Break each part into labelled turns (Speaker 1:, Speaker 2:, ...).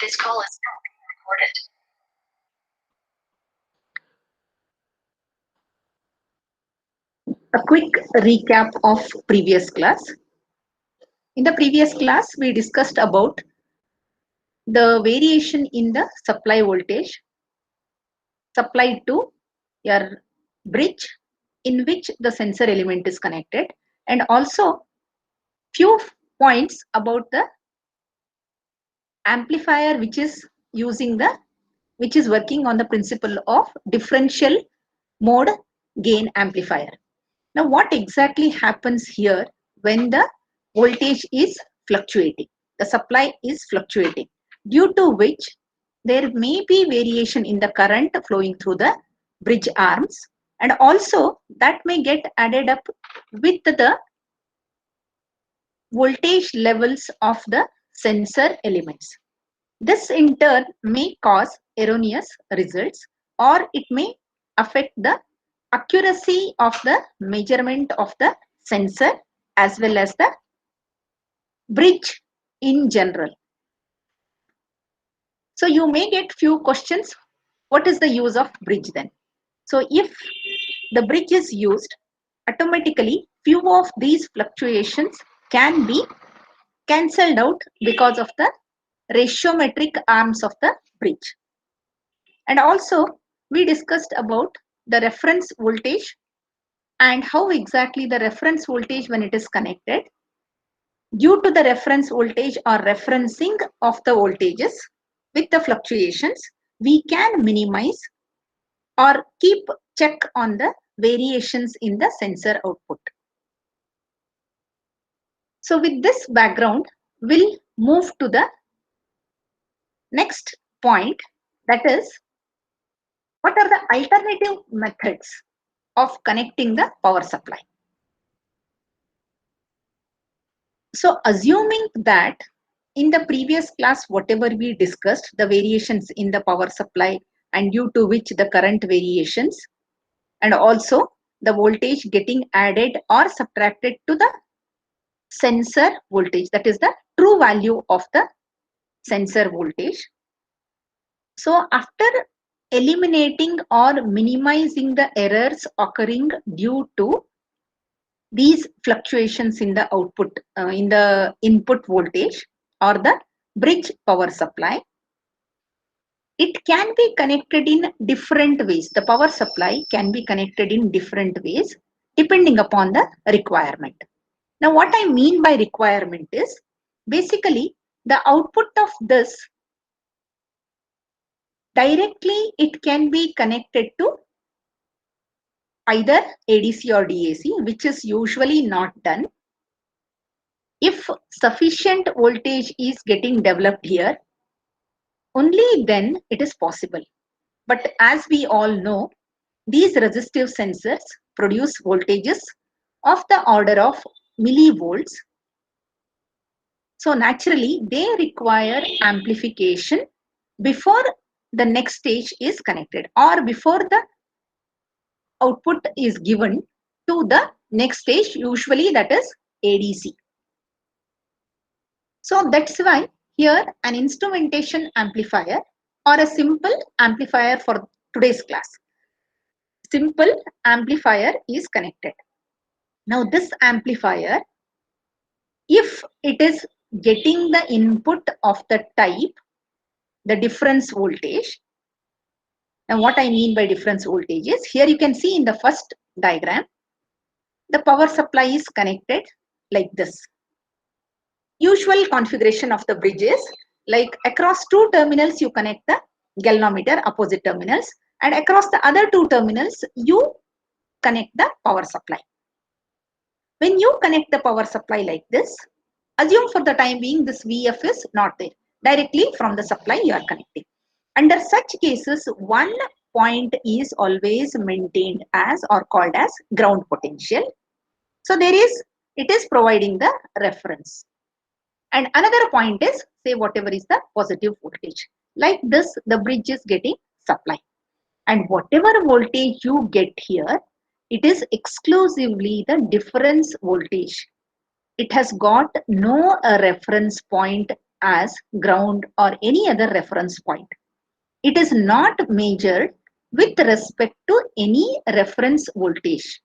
Speaker 1: This call is now being recorded. A quick recap of previous class. In the previous class, we discussed about the variation in the supply voltage supplied to your bridge in which the sensor element is connected, and also few points about the amplifier which is working on the principle of differential mode gain amplifier. Now, what exactly happens here when the voltage is fluctuating? The supply is fluctuating, due to which there may be variation in the current flowing through the bridge arms, and also that may get added up with the voltage levels of the sensor elements. This in turn may cause erroneous results, or it may affect the accuracy of the measurement of the sensor as well as the bridge in general. So you may get few questions. What is the use of bridge then? So if the bridge is used, automatically few of these fluctuations can be cancelled out because of the ratiometric arms of the bridge. And also we discussed about the reference voltage and how exactly the reference voltage, when it is connected, due to the reference voltage or referencing of the voltages with the fluctuations, we can minimize or keep check on the variations in the sensor output. So with this background, we'll move to the next point, that is, what are the alternative methods of connecting the power supply? So assuming that in the previous class, whatever we discussed, the variations in the power supply and due to which the current variations, and also the voltage getting added or subtracted to the sensor voltage, that is the true value of the sensor voltage. So after eliminating or minimizing the errors occurring due to these fluctuations in the output, in the input voltage or the bridge power supply, it can be connected in different ways. The power supply can be connected in different ways depending upon the requirement. Now, what I mean by requirement is basically the output of this directly it can be connected to either ADC or DAC, which is usually not done. If sufficient voltage is getting developed here, only then it is possible. But as we all know, these resistive sensors produce voltages of the order of millivolts. So naturally, they require amplification before the next stage is connected or before the output is given to the next stage, usually that is ADC. So that's why here an instrumentation amplifier or a simple amplifier for today's class. Simple amplifier is connected. Now this amplifier, if it is getting the input of the type, the difference voltage. Now what I mean by difference voltage is, here you can see in the first diagram, the power supply is connected like this. Usual configuration of the bridge is like across two terminals you connect the galvanometer, opposite terminals, and across the other two terminals you connect the power supply. When you connect the power supply like this, assume for the time being this VF is not there. Directly from the supply you are connecting. Under such cases, one point is always maintained as or called as ground potential. So it is providing the reference. And another point is, say whatever is the positive voltage. Like this, the bridge is getting supply. And whatever voltage you get here, it is exclusively the difference voltage. It has got no reference point as ground or any other reference point. It is not measured with respect to any reference voltage.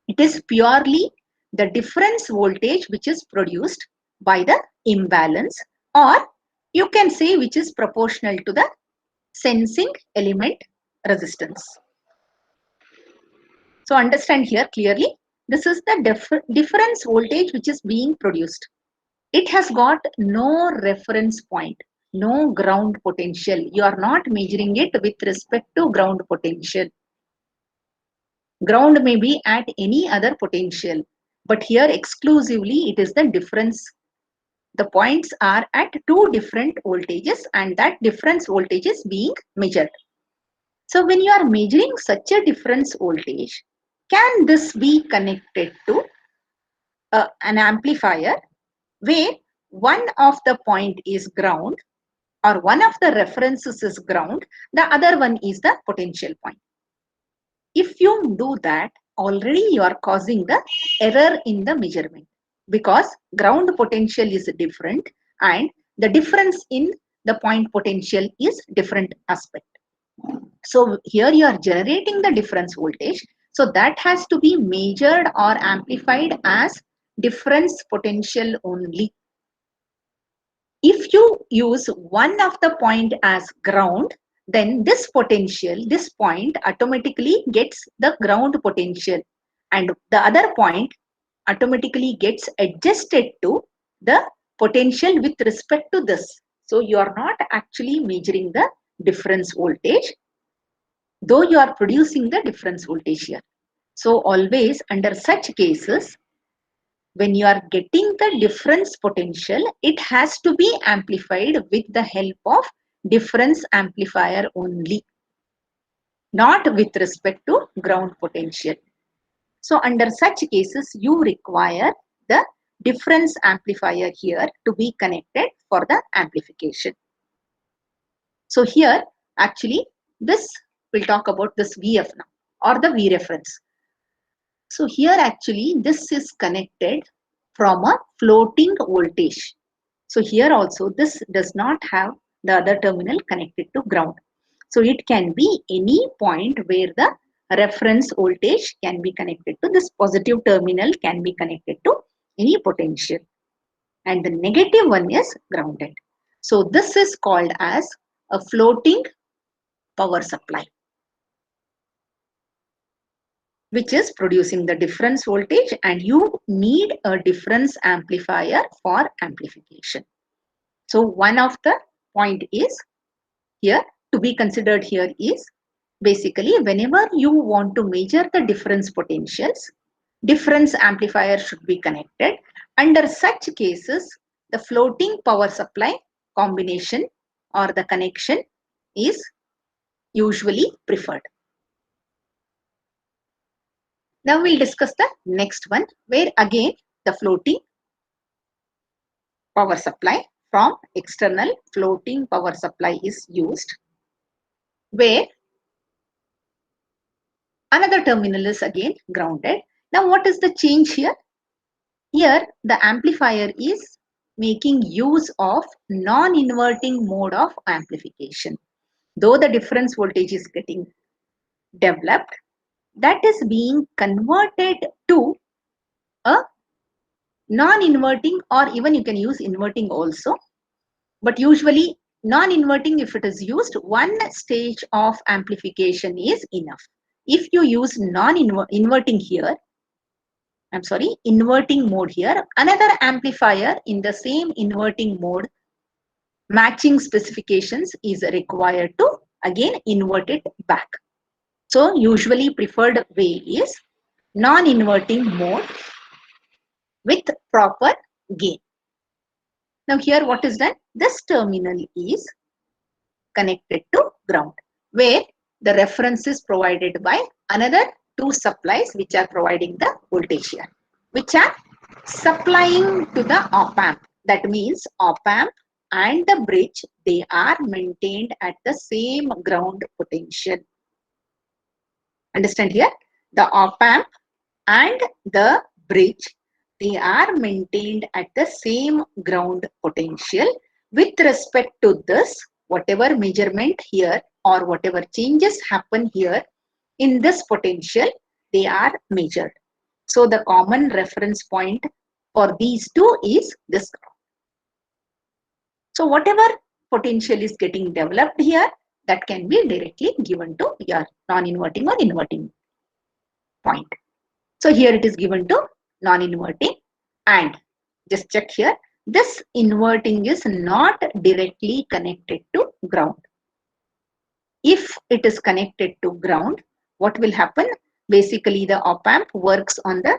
Speaker 1: It is purely the difference voltage which is produced by the imbalance, or you can say which is proportional to the sensing element resistance. So understand here clearly, this is the difference voltage which is being produced. It has got no reference point, no ground potential. You are not measuring it with respect to ground potential. Ground may be at any other potential, but here exclusively it is the difference. The points are at two different voltages and that difference voltage is being measured. So when you are measuring such a difference voltage, can this be connected to an amplifier where one of the point is ground or one of the references is ground, the other one is the potential point? If you do that, already you are causing the error in the measurement, because ground potential is different and the difference in the point potential is different aspect. So here you are generating the difference voltage. So that has to be measured or amplified as difference potential only. If you use one of the point as ground, then this potential, this point automatically gets the ground potential and the other point automatically gets adjusted to the potential with respect to this. So you are not actually measuring the difference voltage, though you are producing the difference voltage here. So always under such cases, when you are getting the difference potential, it has to be amplified with the help of difference amplifier only, not with respect to ground potential. So under such cases, you require the difference amplifier here to be connected for the amplification. So here actually this we'll talk about this VF now, or the V reference. So here actually this is connected from a floating voltage. So here also this does not have the other terminal connected to ground. So it can be any point where the reference voltage can be connected to this positive terminal, can be connected to any potential, and the negative one is grounded. So this is called as a floating power supply, which is producing the difference voltage, and you need a difference amplifier for amplification. So one of the point is here to be considered here is basically whenever you want to measure the difference potentials, difference amplifier should be connected. Under such cases, the floating power supply combination or the connection is usually preferred. Now we'll discuss the next one, where again the floating power supply from external floating power supply is used, where another terminal is again grounded. Now what is the change here? Here the amplifier is making use of non-inverting mode of amplification. Though the difference voltage is getting developed, that is being converted to a non-inverting, or even you can use inverting also. But usually non-inverting, if it is used, one stage of amplification is enough. If you use inverting mode here, another amplifier in the same inverting mode matching specifications is required to again invert it back. So usually preferred way is non-inverting mode with proper gain. Now here what is done? This terminal is connected to ground, where the reference is provided by another two supplies which are providing the voltage here, which are supplying to the op-amp. That means op-amp and the bridge, they are maintained at the same ground potential. Understand here? The op-amp and the bridge, they are maintained at the same ground potential, with respect to this, whatever measurement here or whatever changes happen here in this potential, they are measured. So the common reference point for these two is this ground. So whatever potential is getting developed here, that can be directly given to your non-inverting or inverting point. So here it is given to non-inverting, and just check here, this inverting is not directly connected to ground. If it is connected to ground, what will happen? Basically, the op-amp works on the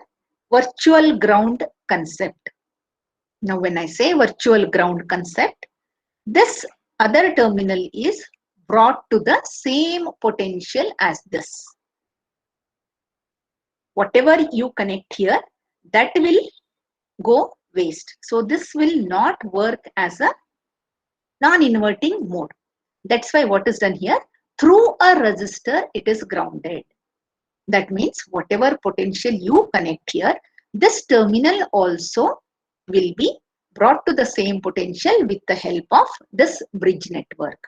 Speaker 1: virtual ground concept. Now, when I say virtual ground concept, this other terminal is brought to the same potential as this. Whatever you connect here, that will go waste. So this will not work as a non-inverting mode. That's why what is done here? Through a resistor, it is grounded. That means whatever potential you connect here, this terminal also will be brought to the same potential with the help of this bridge network.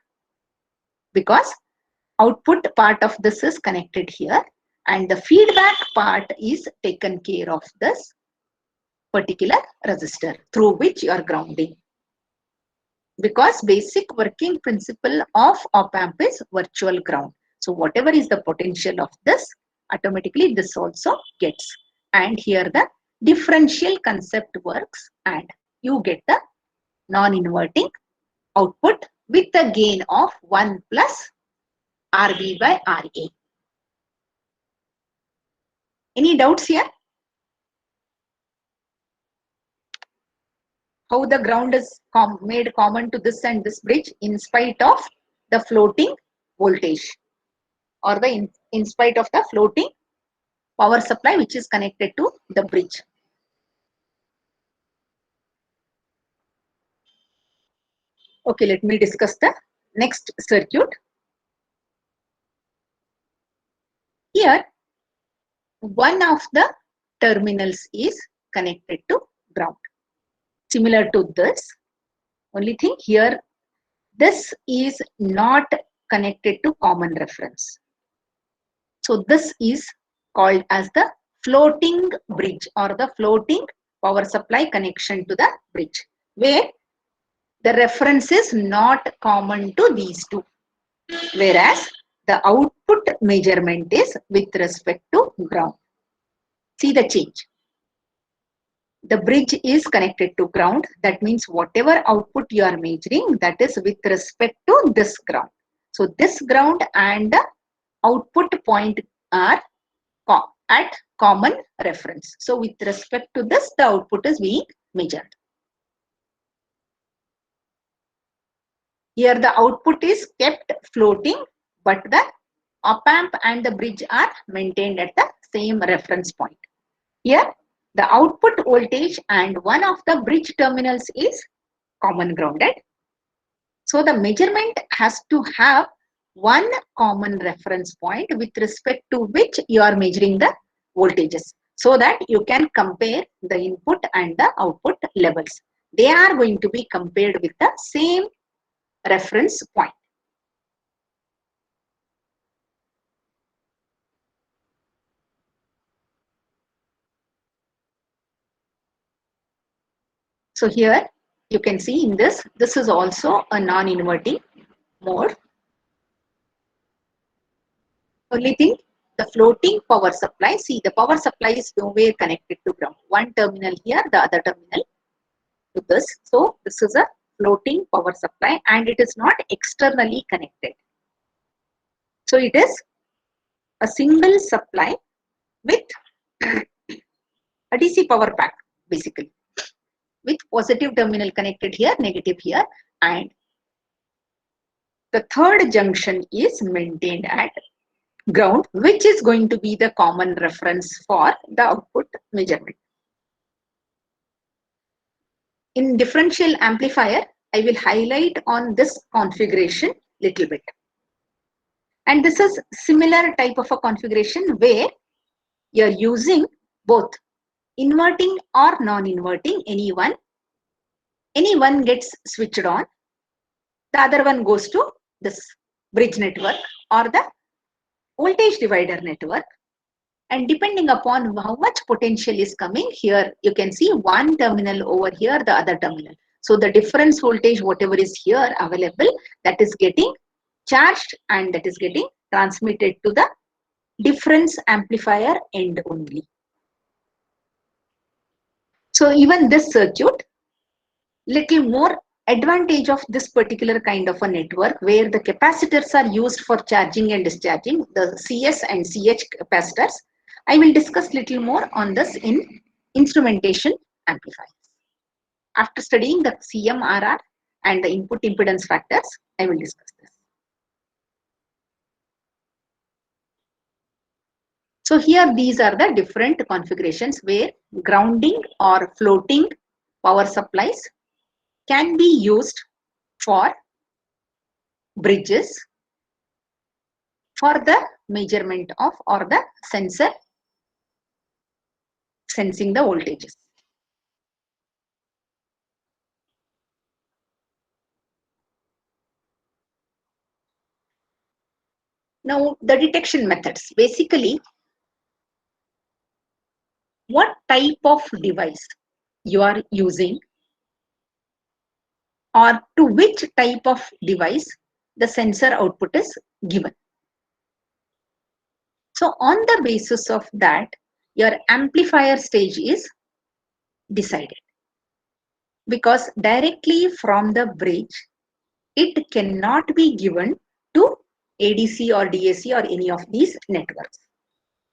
Speaker 1: Because output part of this is connected here and the feedback part is taken care of this particular resistor through which you are grounding. Because basic working principle of op-amp is virtual ground. So whatever is the potential of this, automatically this also gets. And here the differential concept works and you get the non-inverting output with the gain of 1 plus RB by RA. Any doubts here? How the ground is made common to this and this bridge in spite of the floating voltage, or the in spite of the floating power supply which is connected to the bridge. Okay, let me discuss the next circuit. Here, one of the terminals is connected to ground. Similar to this, only thing here, this is not connected to common reference. So this is called as the floating bridge or the floating power supply connection to the bridge, where the reference is not common to these two, whereas the output measurement is with respect to ground. See the change. The bridge is connected to ground. That means whatever output you are measuring, that is with respect to this ground. So this ground and the output point are at common reference. So with respect to this, the output is being measured. Here the output is kept floating, but the op-amp and the bridge are maintained at the same reference point. Here the output voltage and one of the bridge terminals is common grounded. So the measurement has to have one common reference point with respect to which you are measuring the voltages, so that you can compare the input and the output levels. They are going to be compared with the same reference point. So here you can see in this is also a non-inverting mode. Only thing, the floating power supply, see the power supply is nowhere connected to ground. One terminal here, the other terminal to this. So this is a floating power supply and it is not externally connected. So it is a single supply with a DC power pack basically, with positive terminal connected here, negative here, and the third junction is maintained at ground, which is going to be the common reference for the output measurement. In differential amplifier, I will highlight on this configuration little bit. And this is similar type of a configuration where you're using both inverting or non-inverting, any one gets switched on The other one goes to this bridge network or the voltage divider network. And depending upon how much potential is coming here, you can see one terminal over here, the other terminal. So the difference voltage, whatever is here available, that is getting charged and that is getting transmitted to the difference amplifier end only. So even this circuit, little more advantage of this particular kind of a network where the capacitors are used for charging and discharging, the CS and CH capacitors. I will discuss little more on this in instrumentation amplifiers. After studying the CMRR and the input impedance factors, I will discuss this. So here these are the different configurations where grounding or floating power supplies can be used for bridges for the measurement of or the sensor sensing the voltages. Now the detection methods, basically what type of device you are using or to which type of device the sensor output is given. So on the basis of that, your amplifier stage is decided, because directly from the bridge, it cannot be given to ADC or DAC or any of these networks.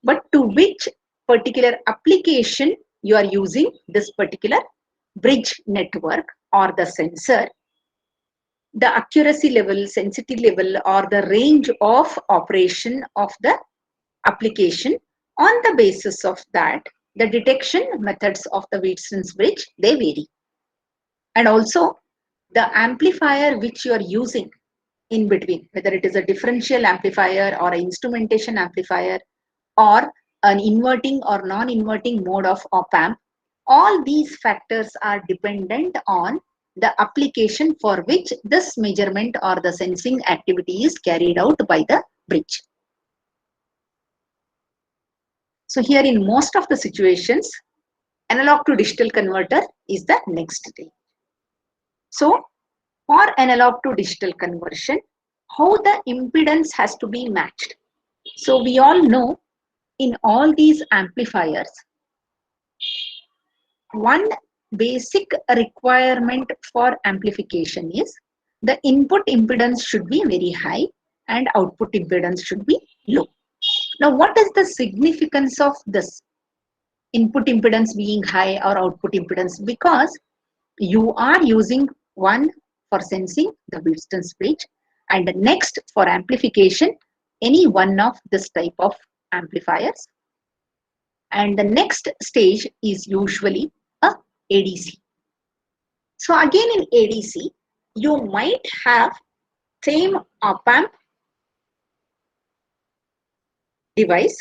Speaker 1: But to which particular application you are using this particular bridge network or the sensor, the accuracy level, sensitivity level, or the range of operation of the application, on the basis of that, the detection methods of the Wheatstone's bridge, they vary. And also the amplifier which you are using in between, whether it is a differential amplifier or an instrumentation amplifier or an inverting or non-inverting mode of op-amp, all these factors are dependent on the application for which this measurement or the sensing activity is carried out by the bridge. So here in most of the situations, analog to digital converter is the next stage. So for analog to digital conversion, how the impedance has to be matched. So we all know in all these amplifiers, one basic requirement for amplification is the input impedance should be very high and output impedance should be low. Now, what is the significance of this input impedance being high or output impedance? Because you are using one for sensing, the Wheatstone's bridge, and the next for amplification, any one of this type of amplifiers. And the next stage is usually a ADC. So again in ADC, you might have same op-amp device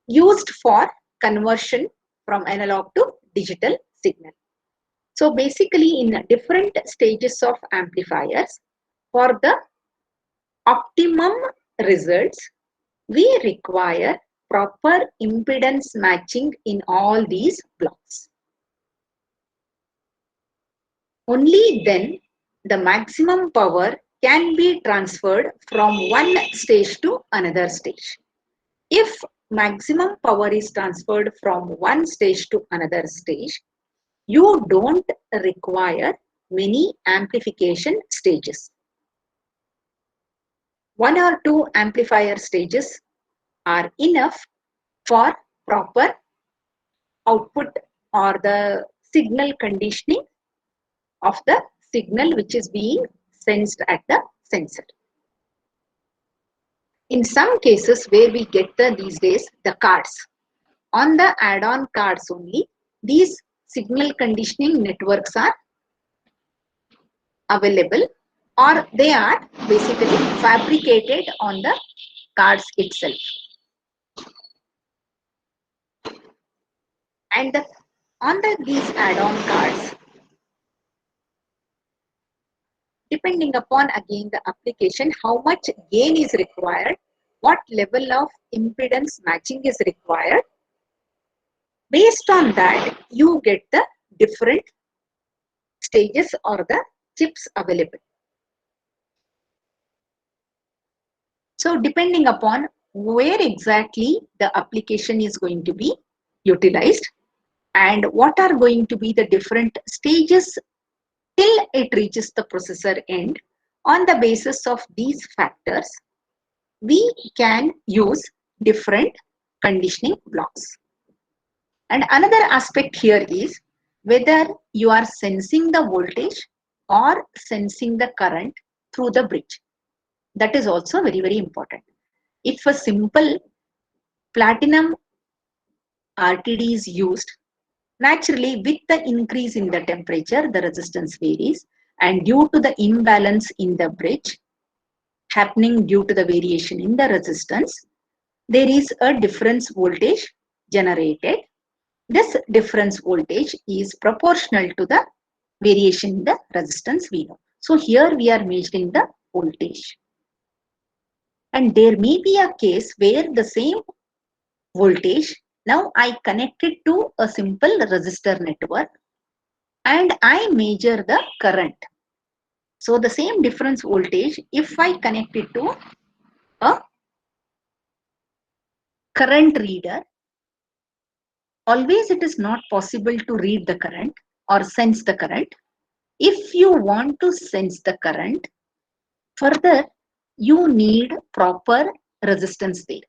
Speaker 1: used for conversion from analog to digital signal. So basically in different stages of amplifiers, for the optimum results, we require proper impedance matching in all these blocks. Only then the maximum power can be transferred from one stage to another stage. If maximum power is transferred from one stage to another stage, you don't require many amplification stages. One or two amplifier stages are enough for proper output or the signal conditioning of the signal which is being sensed at the sensor. In some cases where we get these days the cards, on the add-on cards only, these signal conditioning networks are available, or they are basically fabricated on the cards itself. And on these add-on cards, depending upon again the application, how much gain is required, what level of impedance matching is required. Based on that, you get the different stages or the chips available. So depending upon where exactly the application is going to be utilized and what are going to be the different stages till it reaches the processor end, on the basis of these factors, we can use different conditioning blocks. And another aspect here is whether you are sensing the voltage or sensing the current through the bridge. That is also very, very important. If a simple platinum RTD is used, naturally with the increase in the temperature, the resistance varies, and due to the imbalance in the bridge happening due to the variation in the resistance, there is a difference voltage generated. This difference voltage is proportional to the variation in the resistance we know. So here we are measuring the voltage. And there may be a case where the same voltage, now I connect it to a simple resistor network and I measure the current. So the same difference voltage, if I connect it to a current reader, always it is not possible to read the current or sense the current. If you want to sense the current, further you need proper resistance there.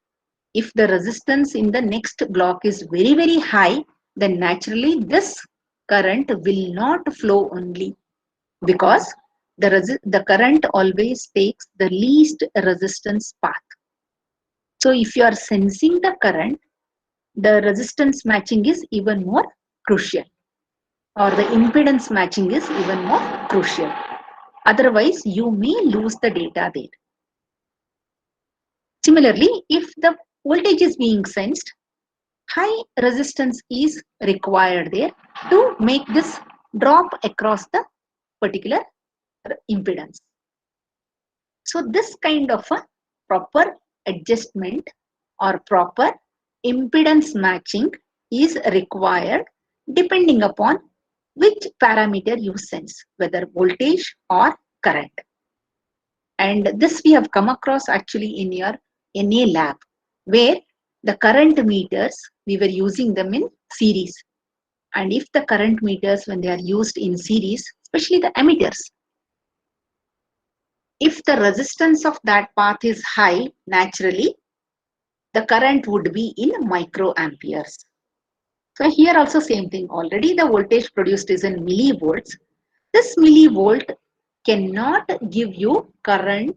Speaker 1: If the resistance in the next block is very, very high, then naturally this current will not flow only because the current always takes the least resistance path. So if you are sensing the current, the resistance matching is even more crucial, or the impedance matching is even more crucial. Otherwise, you may lose the data there. Similarly, if the voltage is being sensed, high resistance is required there to make this drop across the particular impedance. So this kind of a proper adjustment or proper impedance matching is required depending upon which parameter you sense, whether voltage or current. And this we have come across actually in your NA lab, where the current meters, we were using them in series. And if the current meters, when they are used in series, especially the emitters, if the resistance of that path is high, naturally, the current would be in microamperes. So here also same thing. Already the voltage produced is in millivolts. This millivolt cannot give you current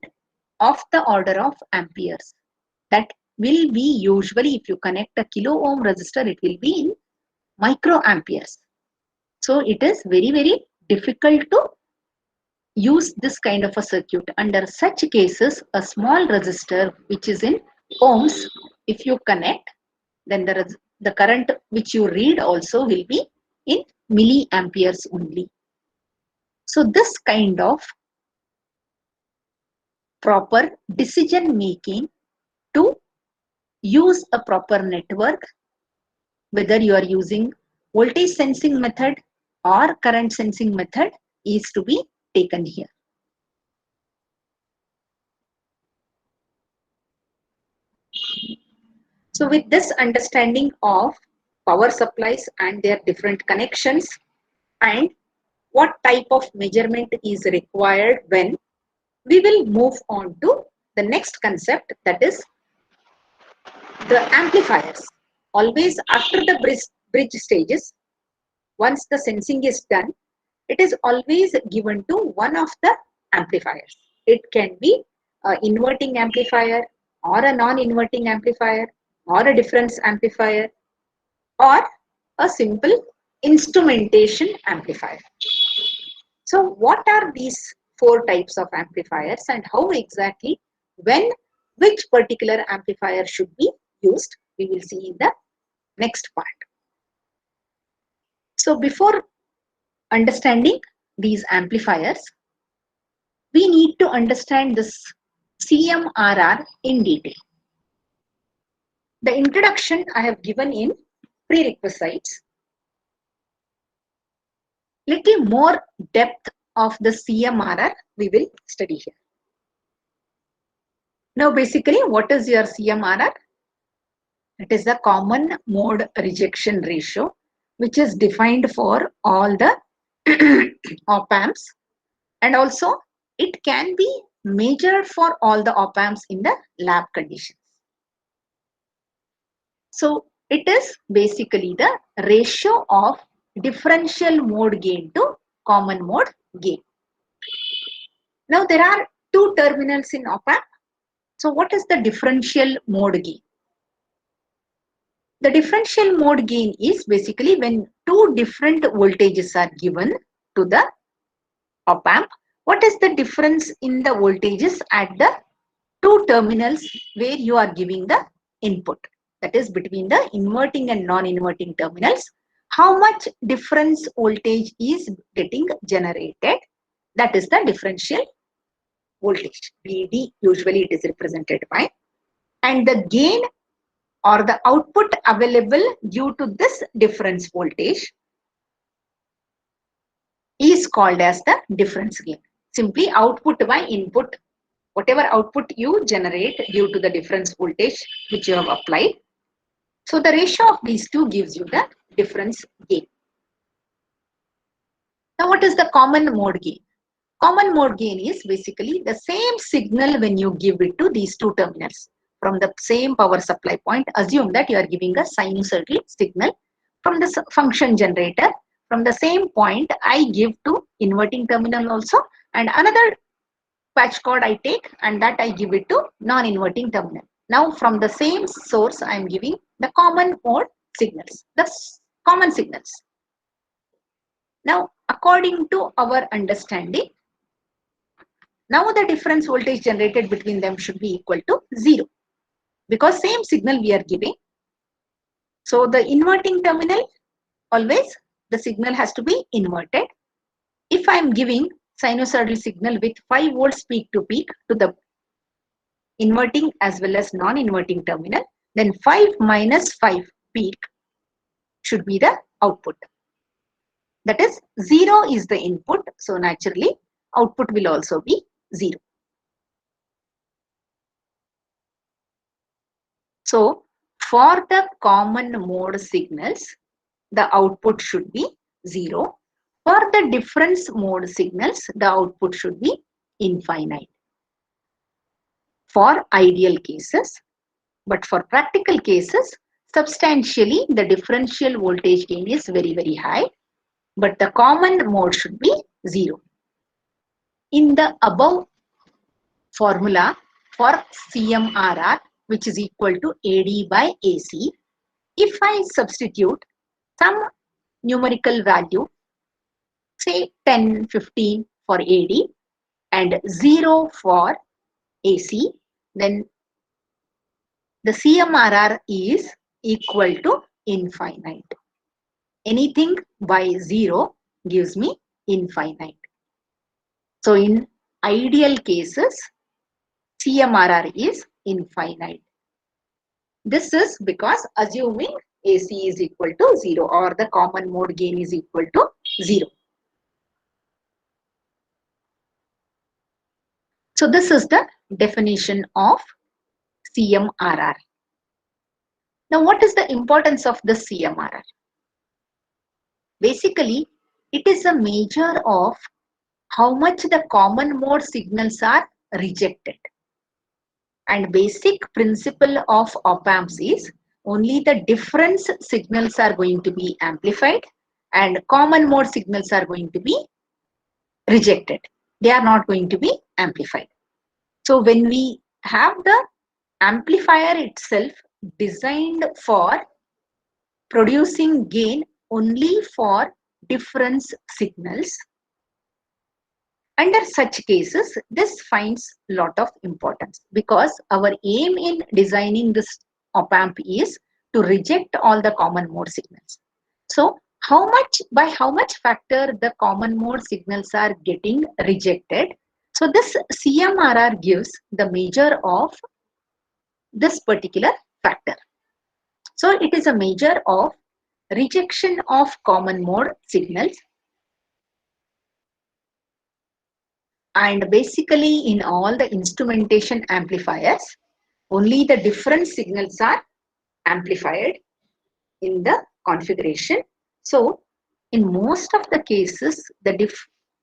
Speaker 1: of the order of amperes. That will be usually, if you connect a kilo ohm resistor, it will be in microamperes. So it is very, very difficult to use this kind of a circuit. Under such cases, a small resistor which is in ohms, if you connect, then the current which you read also will be in milliamperes only. So this kind of proper decision making to use a proper network, whether you are using voltage sensing method or current sensing method, is to be taken here. So with this understanding of power supplies and their different connections and what type of measurement is required when, we will move on to the next concept, that is the amplifiers. Always after the bridge stages, once the sensing is done, it is always given to one of the amplifiers. It can be an inverting amplifier or a non-inverting amplifier or a difference amplifier or a simple instrumentation amplifier. So what are these four types of amplifiers and how exactly when which particular amplifier should be used, we will see in the next part. So before understanding these amplifiers, we need to understand this CMRR in detail. The introduction I have given in prerequisites. Little more depth of the CMRR we will study here. Now basically what is your CMRR? It is the common mode rejection ratio which is defined for all the op-amps, and also it can be measured for all the op-amps in the lab conditions. So it is basically the ratio of differential mode gain to common mode gain. Now there are two terminals in op-amp. So what is the differential mode gain? The differential mode gain is basically when two different voltages are given to the op-amp. What is the difference in the voltages at the two terminals where you are giving the input? That is between the inverting and non-inverting terminals. How much difference voltage is getting generated? That is the differential voltage. VD usually it is represented by. And the gain or the output available due to this difference voltage is called as the difference gain. Simply output by input, whatever output you generate due to the difference voltage which you have applied. So the ratio of these two gives you the difference gain. Now what is the common mode gain? Common mode gain is basically the same signal when you give it to these two terminals. From the same power supply point, assume that you are giving a sinusoidal signal from the function generator. From the same point, I give to inverting terminal also, and another patch cord I take and that I give it to non-inverting terminal. Now from the same source, I am giving the common mode signals, the common signals. Now, according to our understanding, now the difference voltage generated between them should be equal to 0 because same signal we are giving. So the inverting terminal, always the signal has to be inverted. If I am giving sinusoidal signal with 5 volts peak to the inverting as well as non-inverting terminal, then 5 minus 5 peak should be the output. That is 0 is the input, so naturally output will also be 0. So for the common mode signals, the output should be 0. For the difference mode signals, the output should be infinite. For ideal cases, but for practical cases, substantially the differential voltage gain is very, very high, but the common mode should be 0. In the above formula for CMRR, which is equal to AD by AC, if I substitute some numerical value, say 10, 15 for AD and 0 for AC, then the CMRR is equal to infinite. Anything by 0 gives me infinite. So in ideal cases, CMRR is infinite. This is because assuming AC is equal to 0 or the common mode gain is equal to 0. So this is the definition of CMRR. Now what is the importance of the CMRR? Basically, it is a measure of how much the common mode signals are rejected. And basic principle of op-amps is only the difference signals are going to be amplified and common mode signals are going to be rejected. They are not going to be amplified. So when we have the amplifier itself designed for producing gain only for difference signals, under such cases, this finds a lot of importance because our aim in designing this op-amp is to reject all the common mode signals. So by how much factor the common mode signals are getting rejected, So this CMRR gives the measure of this particular factor. So it is a measure of rejection of common mode signals, and basically in all the instrumentation amplifiers only the different signals are amplified in the configuration. So in most of the cases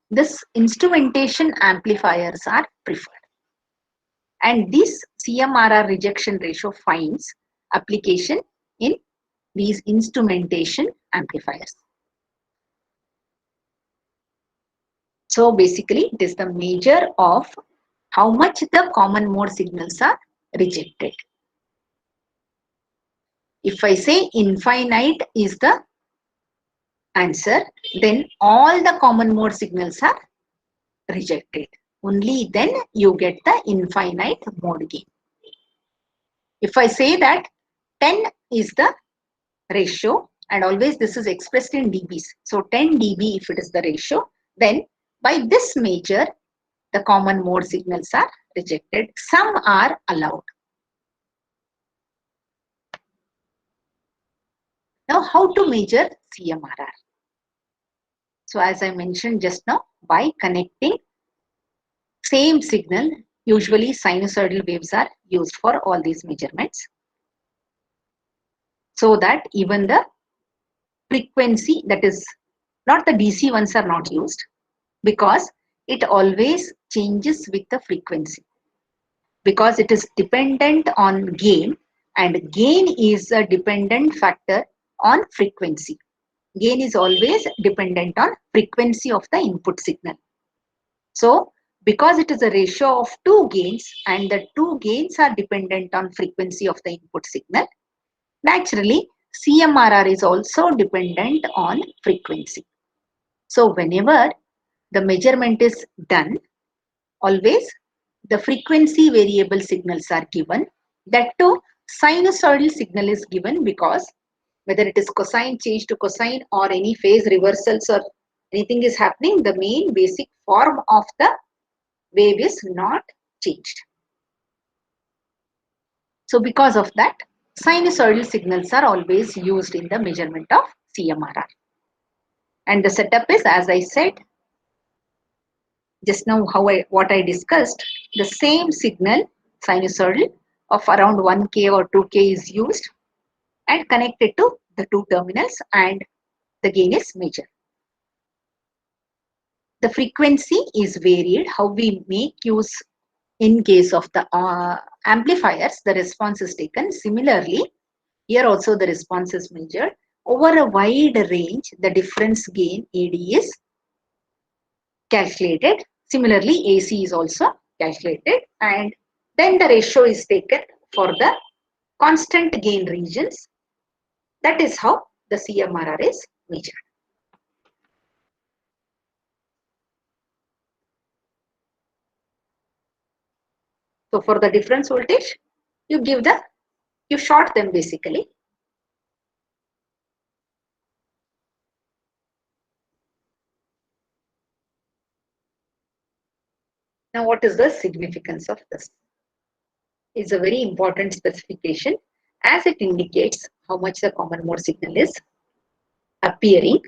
Speaker 1: this instrumentation amplifiers are preferred, and this CMRR rejection ratio finds application in these instrumentation amplifiers. So basically it is the measure of how much the common mode signals are rejected. If I say infinite is the answer, then all the common mode signals are rejected. Only then you get the infinite mode gain. If I say that 10 is the ratio, and always this is expressed in dBs. So 10 dB if it is the ratio, then by this measure the common mode signals are rejected. Some are allowed. Now how to measure CMRR? So as I mentioned just now, by connecting same signal, usually sinusoidal waves are used for all these measurements, so that even the frequency, that is not the DC ones, are not used, because it always changes with the frequency, because it is dependent on gain, and gain is a dependent factor on frequency. Gain is always dependent on frequency of the input signal. So because it is a ratio of two gains and the two gains are dependent on frequency of the input signal, naturally CMRR is also dependent on frequency. So whenever the measurement is done, always the frequency variable signals are given. That too, sinusoidal signal is given, because whether it is cosine change to cosine or any phase reversals or anything is happening, the main basic form of the wave is not changed. So because of that, sinusoidal signals are always used in the measurement of CMRR. And the setup is, as I said just now, what I discussed, the same signal sinusoidal of around 1K or 2K is used and connected to the two terminals, and the gain is measured. The frequency is varied. How we make use in case of the amplifiers, the response is taken. Similarly, here also the response is measured. Over a wide range, the difference gain AD is calculated. Similarly, AC is also calculated, and then the ratio is taken for the constant gain regions. That is how the CMRR is measured. So for the difference voltage, you short them basically. Now what is the significance of this? It's a very important specification, as it indicates how much the common mode signal is appearing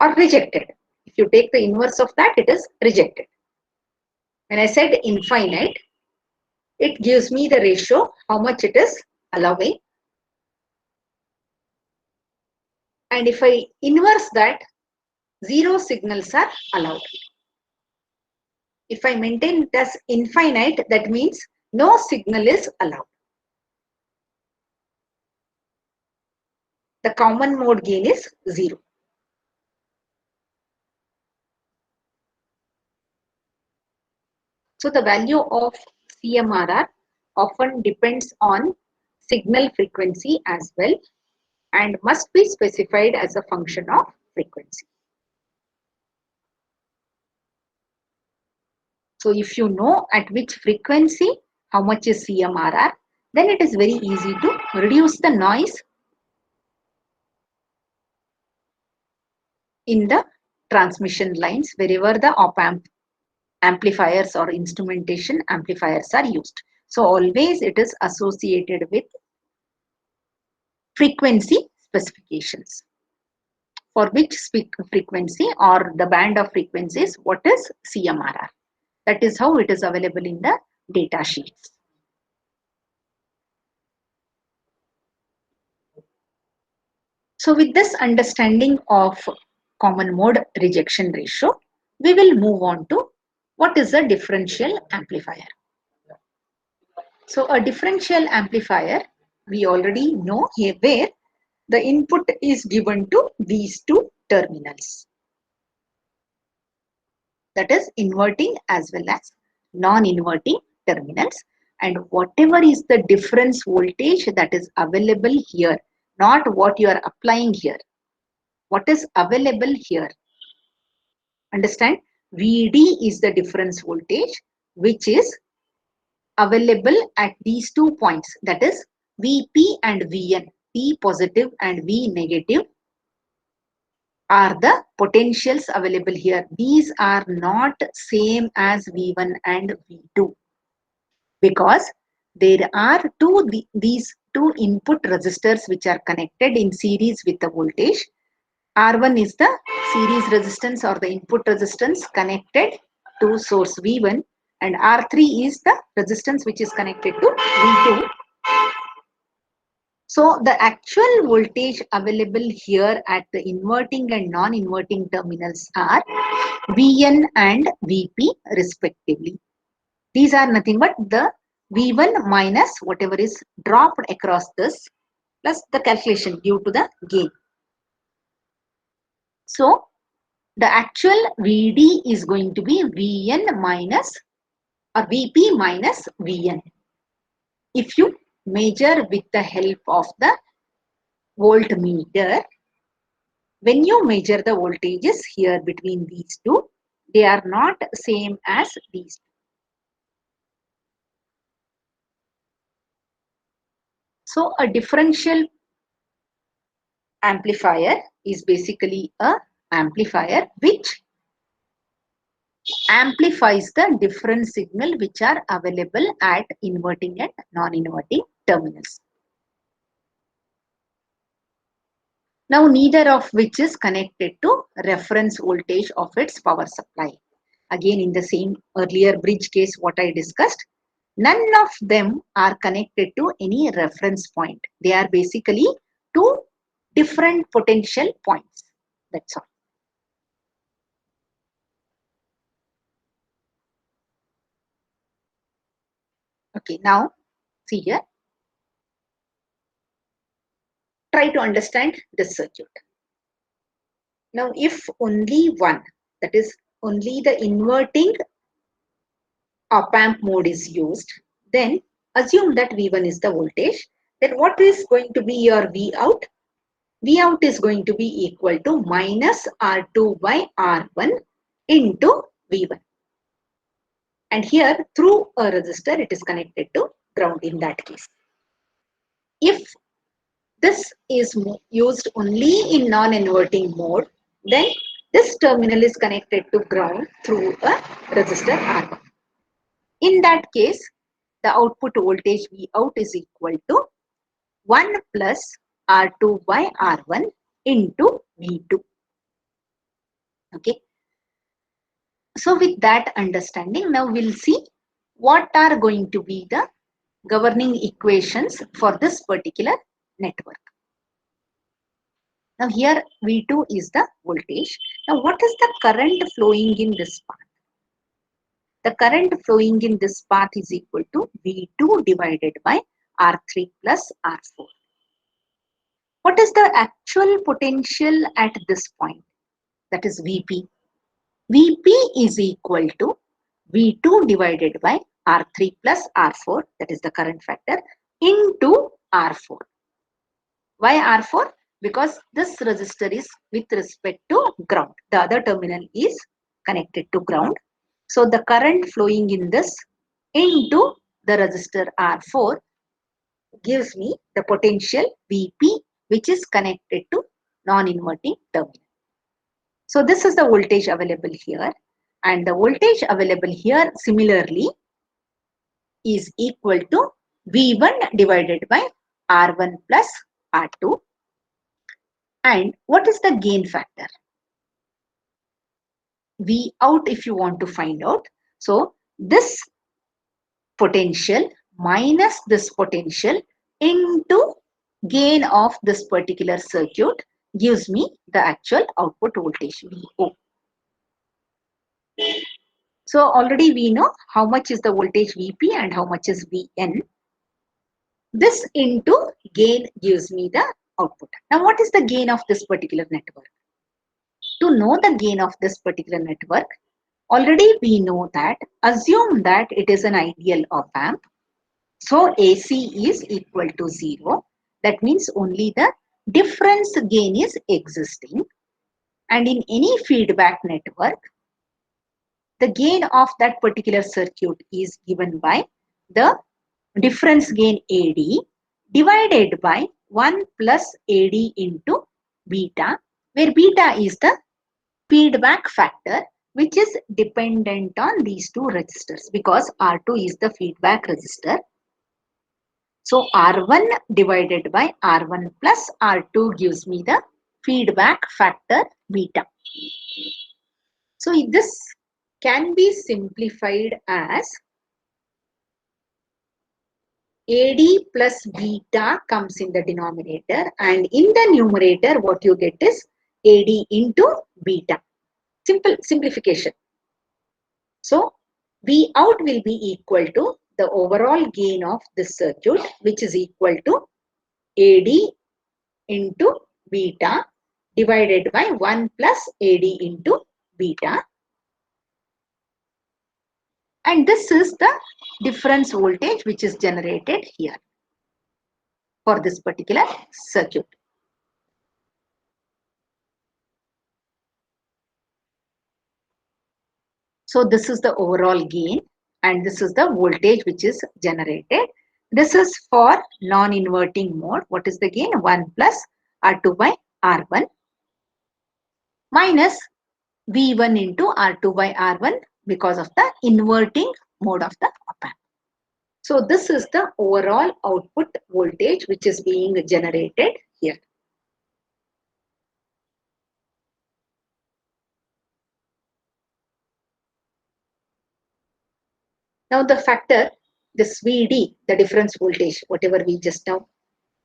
Speaker 1: or rejected. If you take the inverse of that, it is rejected. When I said infinite, it gives me the ratio, how much it is allowing. And if I inverse that, 0 signals are allowed. If I maintain it as infinite, that means no signal is allowed. The common mode gain is 0. So the value of CMRR often depends on signal frequency as well, and must be specified as a function of frequency. So if you know at which frequency how much is CMRR, then it is very easy to reduce the noise in the transmission lines wherever the op amp amplifiers or instrumentation amplifiers are used. So always it is associated with frequency specifications. For which frequency or the band of frequencies, what is CMRR? That is how it is available in the data sheets. So with this understanding of common mode rejection ratio, we will move on to what is a differential amplifier. So a differential amplifier, we already know here where the input is given to these two terminals. That is inverting as well as non-inverting terminals, and whatever is the difference voltage that is available here, not what you are applying here, what is available here. Understand? VD is the difference voltage which is available at these 2 points, that is VP and VN. P positive and V negative are the potentials available here. These are not same as V1 and V2 because there are these two input resistors which are connected in series with the voltage. R1 is the series resistance or the input resistance connected to source V1, and R3 is the resistance which is connected to V2. So the actual voltage available here at the inverting and non-inverting terminals are Vn and Vp respectively. These are nothing but the V1 minus whatever is dropped across this plus the calculation due to the gain. So the actual Vd is going to be Vn minus or Vp minus Vn. If you measure with the help of the voltmeter, when you measure the voltages here between these two, they are not same as these. So a differential amplifier is basically a amplifier which amplifies the different signal which are available at inverting and non-inverting terminals. Now neither of which is connected to reference voltage of its power supply. Again, in the same earlier bridge case what I discussed, none of them are connected to any reference point. They are basically two different potential points. That's all. Okay, now see here. Try to understand this circuit. Now, if only one, that is only the inverting op-amp mode is used, then assume that V1 is the voltage. Then what is going to be your V out? V out is going to be equal to minus R2 by R1 into V1. And here through a resistor, it is connected to ground in that case. If this is used only in non-inverting mode, then this terminal is connected to ground through a resistor R1. In that case, the output voltage V out is equal to 1 plus R2 by R1 into V2. Okay. So with that understanding, now we'll see what are going to be the governing equations for this particular network. Now here V2 is the voltage. Now what is the current flowing in this path? The current flowing in this path is equal to V2 divided by R3 plus R4. What is the actual potential at this point? That is Vp. Vp is equal to V2 divided by R3 plus R4, that is the current factor, into R4. Why R4? Because this resistor is with respect to ground. The other terminal is connected to ground. So the current flowing in this into the resistor R4 gives me the potential Vp which is connected to non-inverting terminal. So this is the voltage available here. And the voltage available here similarly is equal to V1 divided by R1 plus R2. And what is the gain factor? V out if you want to find out. So this potential minus this potential into gain of this particular circuit gives me the actual output voltage VO. So already we know how much is the voltage VP and how much is VN. This into gain gives me the output. Now what is the gain of this particular network? To know the gain of this particular network, already we know that, assume that it is an ideal op-amp. So AC is equal to 0. That means only the difference gain is existing. And in any feedback network, the gain of that particular circuit is given by the difference gain AD divided by 1 plus AD into beta, where beta is the feedback factor which is dependent on these two resistors because R2 is the feedback resistor. So R1 divided by R1 plus R2 gives me the feedback factor beta. So this can be simplified as AD plus beta comes in the denominator, and in the numerator what you get is AD into beta. Simple simplification. So V out will be equal to the overall gain of this circuit, which is equal to AD into beta divided by 1 plus AD into beta. And this is the difference voltage which is generated here for this particular circuit. So this is the overall gain and this is the voltage which is generated. This is for non-inverting mode. What is the gain? 1 plus R2 by R1 minus V1 into R2 by R1 because of the inverting mode of the op-amp. So this is the overall output voltage which is being generated here. Now the factor, this VD, the difference voltage, whatever we just now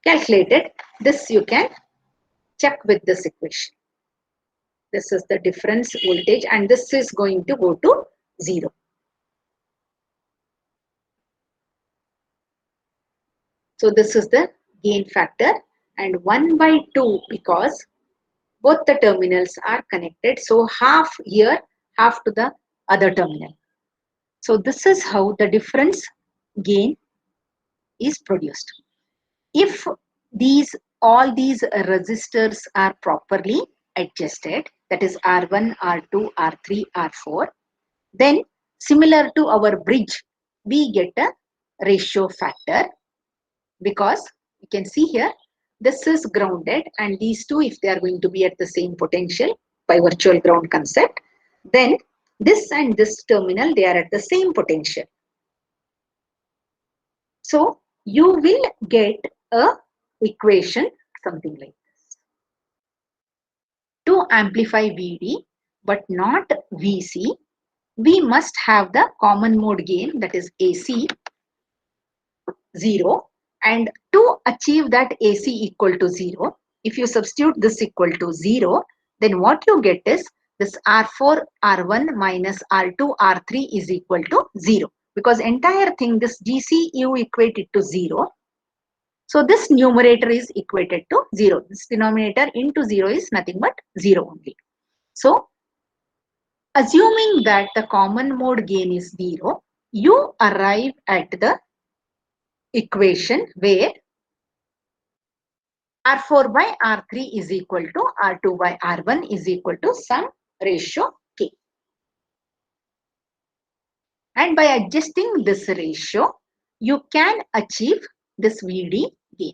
Speaker 1: calculated, this you can check with this equation. This is the difference voltage and this is going to go to 0. So this is the gain factor and 1 by 2 because both the terminals are connected. So half here, half to the other terminal. So this is how the difference gain is produced. If all these resistors are properly adjusted, that is R1, R2, R3, R4, then similar to our bridge, we get a ratio factor because you can see here, this is grounded and these two, if they are going to be at the same potential by virtual ground concept, then this and this terminal, they are at the same potential. So you will get a equation something like this. To amplify VD but not VC, we must have the common mode gain, that is AC 0, and to achieve that AC equal to 0, if you substitute this equal to 0, then what you get is this R4 R1 minus R2 R3 is equal to 0 because entire thing, this GC you equate it to 0. So this numerator is equated to 0. This denominator into 0 is nothing but 0 only. So assuming that the common mode gain is 0, you arrive at the equation where R4 by R3 is equal to R2 by R1 is equal to some ratio K. And by adjusting this ratio, you can achieve this VD gain.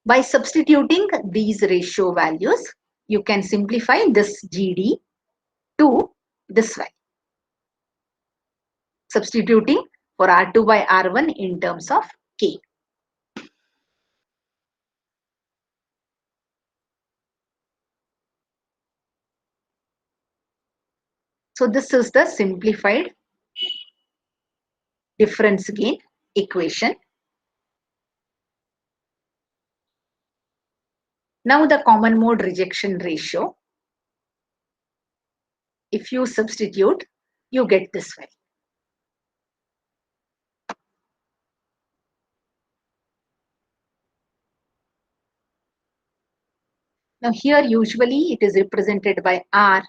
Speaker 1: By substituting these ratio values, you can simplify this GD to this value, substituting for R2 by R1 in terms of K. So this is the simplified difference gain equation. Now the common mode rejection ratio, if you substitute, you get this value. Now here usually it is represented by R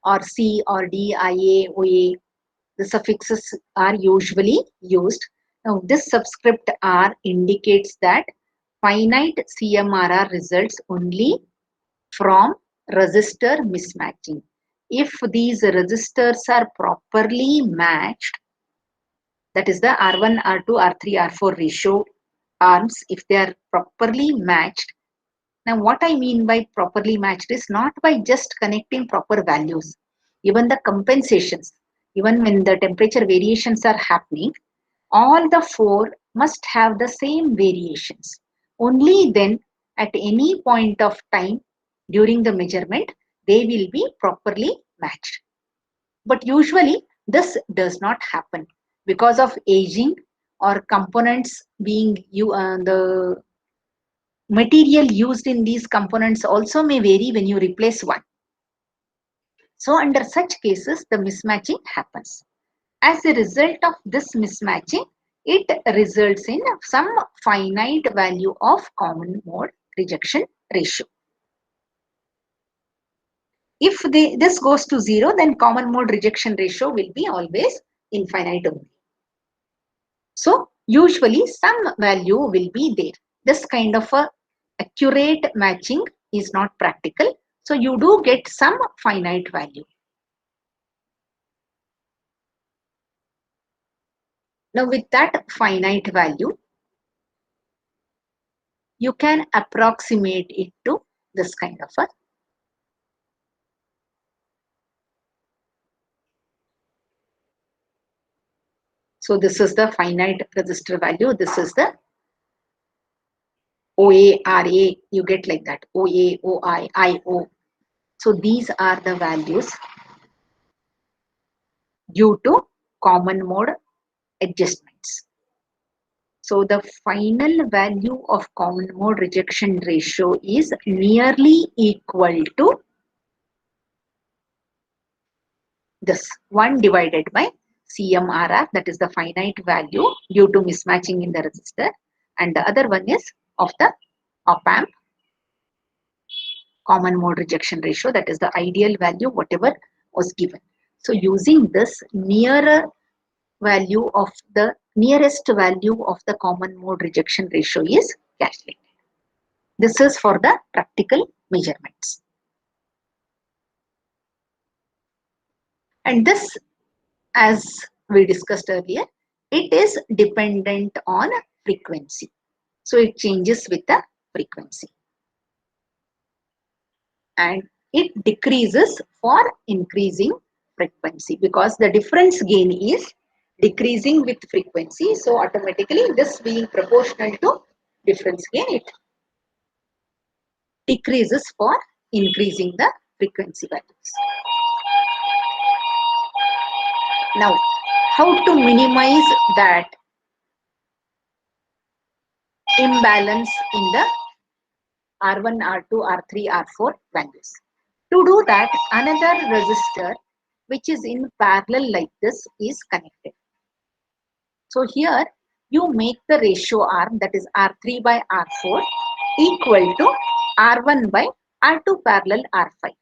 Speaker 1: or C or D, IA, OA. The suffixes are usually used. Now this subscript R indicates that finite CMRR results only from resistor mismatching. If these resistors are properly matched, that is the R1, R2, R3, R4 ratio arms, if they are properly matched. Now what I mean by properly matched is not by just connecting proper values. Even the compensations, even when the temperature variations are happening, all the four must have the same variations. Only then at any point of time during the measurement, they will be properly matched. But usually this does not happen because of aging or components being the material used in these components also may vary when you replace one. So under such cases, the mismatching happens. As a result of this mismatching, it results in some finite value of common mode rejection ratio. If this goes to 0, then common mode rejection ratio will be always infinite only. So usually some value will be there. This kind of a accurate matching is not practical. So you do get some finite value. Now with that finite value, you can approximate it to this kind of a. So this is the finite resistor value. This is the OA, RA, you get like that. OA, OI, IO. So these are the values due to common mode adjustments. So the final value of common mode rejection ratio is nearly equal to this 1 divided by CMRR, that is the finite value due to mismatching in the resistor, and the other one is of the op-amp common mode rejection ratio, that is the ideal value whatever was given. So using this nearer value of the nearest value of the common mode rejection ratio is calculated. This is for the practical measurements. And this, as we discussed earlier, it is dependent on frequency. So it changes with the frequency. And it decreases for increasing frequency because the difference gain is decreasing with frequency. So automatically this being proportional to difference gain, it decreases for increasing the frequency values. Now, how to minimize that imbalance in the R1, R2, R3, R4 values? To do that, another resistor which is in parallel like this is connected. So here you make the ratio arm, that is R3 by R4, equal to R1 by R2 parallel R5.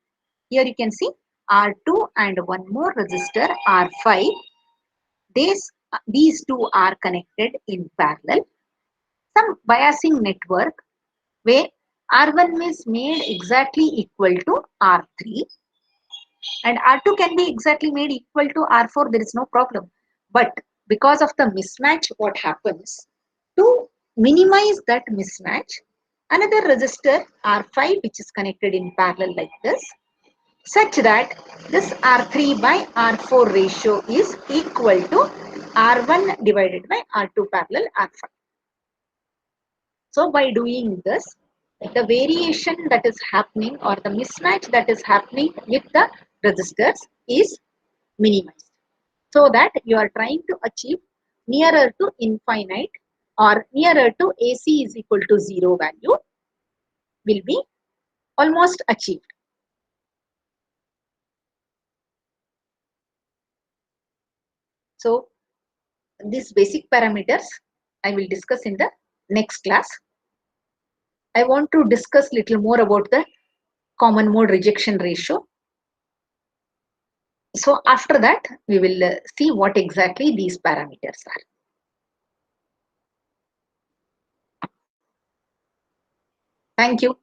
Speaker 1: Here you can see R2 and one more resistor R5. These two are connected in parallel. Some biasing network where R1 is made exactly equal to R3 and R2 can be exactly made equal to R4, there is no problem. But because of the mismatch, what happens? To minimize that mismatch, another resistor R5 which is connected in parallel like this, such that this R3 by R4 ratio is equal to R1 divided by R2 parallel R5. So by doing this, the variation that is happening or the mismatch that is happening with the resistors is minimized. So that you are trying to achieve nearer to infinite or nearer to AC is equal to 0 value will be almost achieved. So these basic parameters I will discuss in the next class. I want to discuss little more about the common mode rejection ratio. So after that, we will see what exactly these parameters are. Thank you.